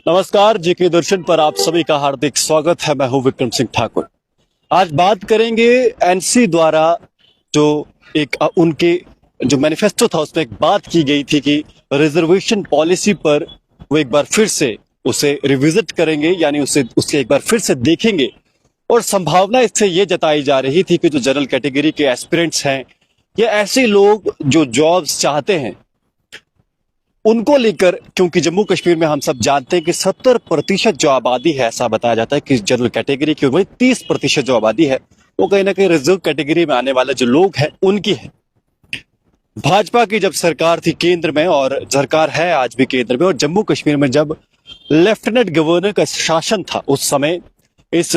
नमस्कार, जेके दर्शन पर आप सभी का हार्दिक स्वागत है। मैं हूं विक्रम सिंह ठाकुर। आज बात करेंगे एनसी द्वारा जो उनके जो मैनिफेस्टो था उसमें एक बात की गई थी कि रिजर्वेशन पॉलिसी पर वो एक बार फिर से उसे रिविजिट करेंगे, यानी उसे एक बार फिर से देखेंगे। और संभावना इससे ये जताई जा रही थी कि जो जनरल कैटेगरी के एस्पिरेंट्स हैं या ऐसे लोग जो जॉब्स चाहते हैं उनको लेकर, क्योंकि जम्मू कश्मीर में हम सब जानते हैं कि 70% जो आबादी है, ऐसा बताया जाता है कि जनरल कैटेगरी की वही 30% जो आबादी है वो कहीं ना कहीं रिजर्व कैटेगरी में आने वाले जो लोग हैं उनकी है। भाजपा की जब सरकार थी केंद्र में, और सरकार है आज भी केंद्र में, और जम्मू कश्मीर में जब लेफ्टिनेंट गवर्नर का शासन था उस समय इस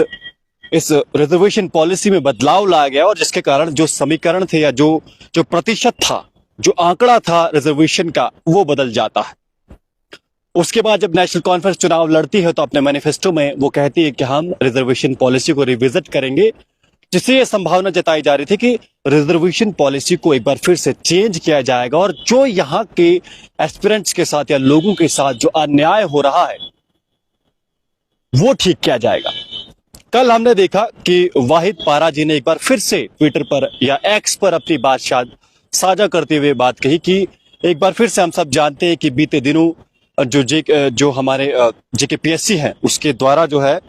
रिजर्वेशन पॉलिसी में बदलाव लाया गया, और जिसके कारण जो समीकरण थे या जो जो प्रतिशत था, जो आंकड़ा था रिजर्वेशन का, वो बदल जाता है। उसके बाद जब नेशनल कॉन्फ्रेंस चुनाव लड़ती है तो अपने मैनिफेस्टो में वो कहती है कि हम रिजर्वेशन पॉलिसी को रिविजिट करेंगे, जिससे ये संभावना जताई जा रही थी कि रिजर्वेशन पॉलिसी को एक बार फिर से चेंज किया जाएगा और जो यहाँ के एस्पिरेंट्स के साथ या लोगों के साथ जो अन्याय हो रहा है वो ठीक किया जाएगा। कल हमने देखा कि वाहिद पारा जी ने एक बार फिर से ट्विटर पर या एक्स पर अपनी बात साझा करते हुए बात कही कि एक बार फिर से हम सब जानते हैं कि बीते दिनों जो हमारे जेकेपीएससी है उसके द्वारा जो है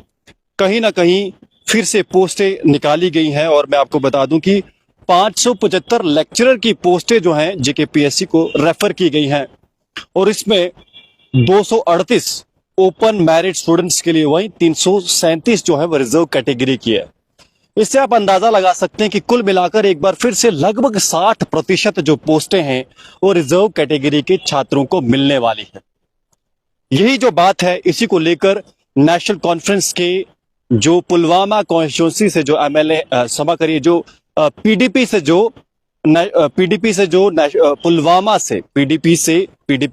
कहीं ना कहीं फिर से पोस्टें निकाली गई हैं। और मैं आपको बता दूं कि 575 लेक्चरर की पोस्टें जो हैं जेकेपीएससी को रेफर की गई हैं, और इसमें 238 ओपन मैरिट स्टूडेंट्स के लिए, वहीं 337 जो है वो रिजर्व कैटेगरी की है। इससे आप अंदाजा लगा सकते हैं कि कुल मिलाकर एक बार फिर से लगभग 60% जो पोस्टें हैं वो रिजर्व कैटेगरी के छात्रों को मिलने वाली है। यही जो बात है, इसी को लेकर नेशनल कॉन्फ्रेंस के जो पुलवामा कॉन्स्टिट्यूंसी से जो एमएलए जो पीडीपी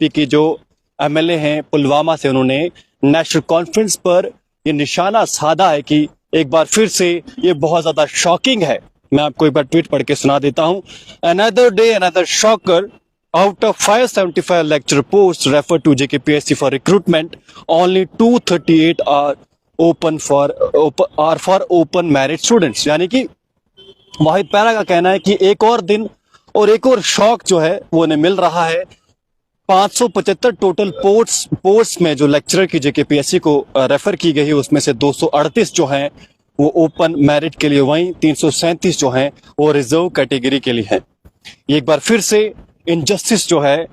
के जो एमएलए हैं पुलवामा से, उन्होंने नेशनल कॉन्फ्रेंस पर ये निशाना साधा है कि एक बार फिर से ये बहुत ज्यादा शॉकिंग है। मैं आपको एक बार ट्वीट पढ़ के सुना देता हूं। Another day another shocker, out of 575 lecture post refer to JKPSC for recruitment, only 238 are for open merit students. यानी कि वाहिद पैरा का कहना है कि एक और दिन और एक और शॉक जो है वो उन्हें मिल रहा है। 575 टोटल पोस्ट में जो लेक्चरर की जेकेपीएससी को रेफर की गई है उसमें से 238 जो हैं वो ओपन मेरिट के लिए, वहीं 337 जो हैं वो रिजर्व कैटेगरी के लिए हैं। एक बार फिर से इनजस्टिस जो है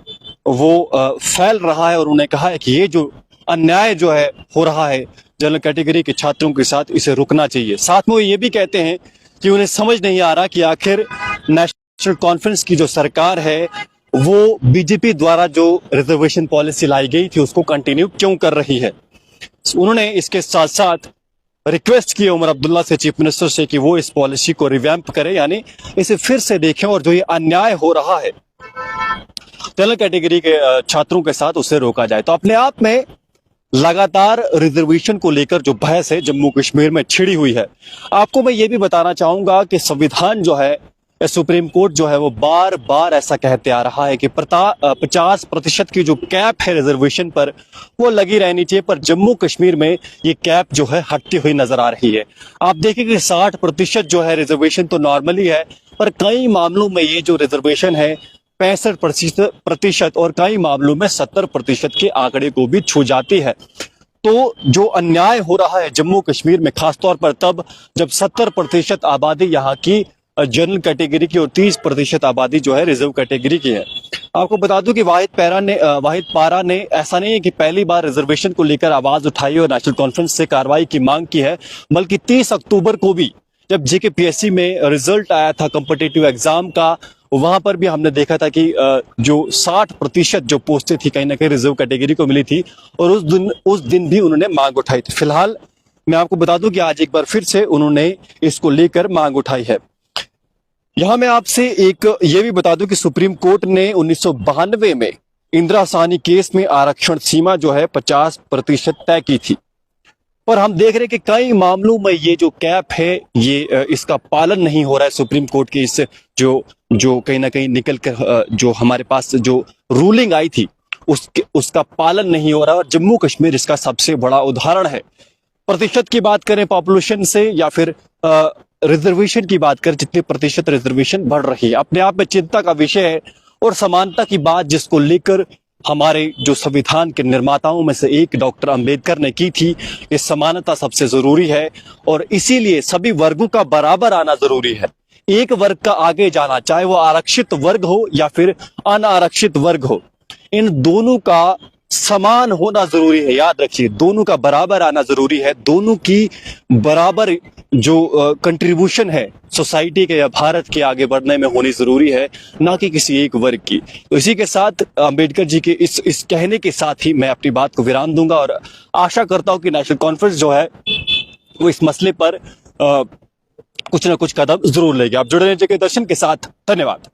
वो फैल रहा है, और उन्होंने कहा है कि ये जो अन्याय जो है हो रहा है जनरल कैटेगरी के छात्रों के साथ, इसे रुकना चाहिए। साथ में वो ये भी कहते हैं कि उन्हें समझ नहीं आ रहा कि आखिर नेशनल कॉन्फ्रेंस की जो सरकार है वो बीजेपी द्वारा जो रिजर्वेशन पॉलिसी लाई गई थी उसको कंटिन्यू क्यों कर रही है। उन्होंने इसके साथ साथ रिक्वेस्ट की उमर अब्दुल्ला से, चीफ मिनिस्टर से, कि वो इस पॉलिसी को रिवैम्प करे, यानी इसे फिर से देखें और जो ये अन्याय हो रहा है जनरल कैटेगरी के छात्रों के साथ उसे रोका जाए। तो अपने आप में लगातार रिजर्वेशन को लेकर जो बहस है जम्मू कश्मीर में छिड़ी हुई है। आपको मैं ये भी बताना चाहूंगा कि संविधान जो है, सुप्रीम कोर्ट जो है वो बार बार ऐसा कहते आ रहा है कि 50% की जो कैप है रिजर्वेशन पर वो लगी रहनी चाहिए, पर जम्मू कश्मीर में ये कैप जो है हटती हुई नजर आ रही है। आप देखेंगे 60% जो है रिजर्वेशन तो नॉर्मली है, पर कई मामलों में ये जो रिजर्वेशन है 65% और कई मामलों में 70% के आंकड़े को भी छू जाती है। तो जो अन्याय हो रहा है जम्मू कश्मीर में, खासतौर पर तब जब 70% आबादी यहाँ की जनरल कैटेगरी की और 30% आबादी जो है रिजर्व कैटेगरी की है। आपको बता दूं कि वाहिद पारा ने ऐसा नहीं है कि पहली बार रिजर्वेशन को लेकर आवाज उठाई और नेशनल कॉन्फ्रेंस से कार्रवाई की मांग की है, बल्कि 30 अक्टूबर को भी जब जेकेपीएससी में रिजल्ट आया था कॉम्पिटिटिव एग्जाम का, वहां पर भी हमने देखा था कि जो 60% जो पोस्टें थी कहीं ना कहीं रिजर्व कैटेगरी को मिली थी, और उस दिन भी उन्होंने मांग उठाई थी। फिलहाल मैं आपको बता दूं कि आज एक बार फिर से उन्होंने इसको लेकर मांग उठाई है। यहां मैं आपसे एक ये भी बता दूं कि सुप्रीम कोर्ट ने 1992 में इंदिरा साहनी केस में आरक्षण सीमा जो है 50% तय की थी, पर हम देख रहे हैं कि कई मामलों में ये जो कैप है ये इसका पालन नहीं हो रहा है। सुप्रीम कोर्ट की इस जो कहीं ना कहीं निकल कर जो हमारे पास जो रूलिंग आई थी उसका पालन नहीं हो रहा। और जम्मू कश्मीर इसका सबसे बड़ा उदाहरण है। प्रतिशत की बात करें पॉपुलेशन से या फिर रिजर्वेशन की बात करें, जितने प्रतिशत रिजर्वेशन बढ़ रही है, अपने आप में चिंता का विषय है। और समानता की बात जिसको लेकर हमारे जो संविधान के निर्माताओं में से एक डॉक्टर अंबेडकर ने की थी, ये समानता सबसे जरूरी है और इसीलिए सभी वर्गों का बराबर आना जरूरी है। एक वर्ग का आगे जाना, चाहे वो आरक्षित वर्ग हो या फिर अनारक्षित वर्ग हो, इन दोनों का समान होना जरूरी है। याद रखिए, दोनों का बराबर आना जरूरी है। दोनों की बराबर जो कंट्रीब्यूशन है सोसाइटी के या भारत के आगे बढ़ने में होनी जरूरी है, ना कि किसी एक वर्ग की। तो इसी के साथ अंबेडकर जी के इस कहने के साथ ही मैं अपनी बात को विराम दूंगा और आशा करता हूं कि नेशनल कॉन्फ्रेंस जो है वो इस मसले पर कुछ ना कुछ कदम जरूर लेगी। आप जुड़े रहिए के दर्शन के साथ। धन्यवाद।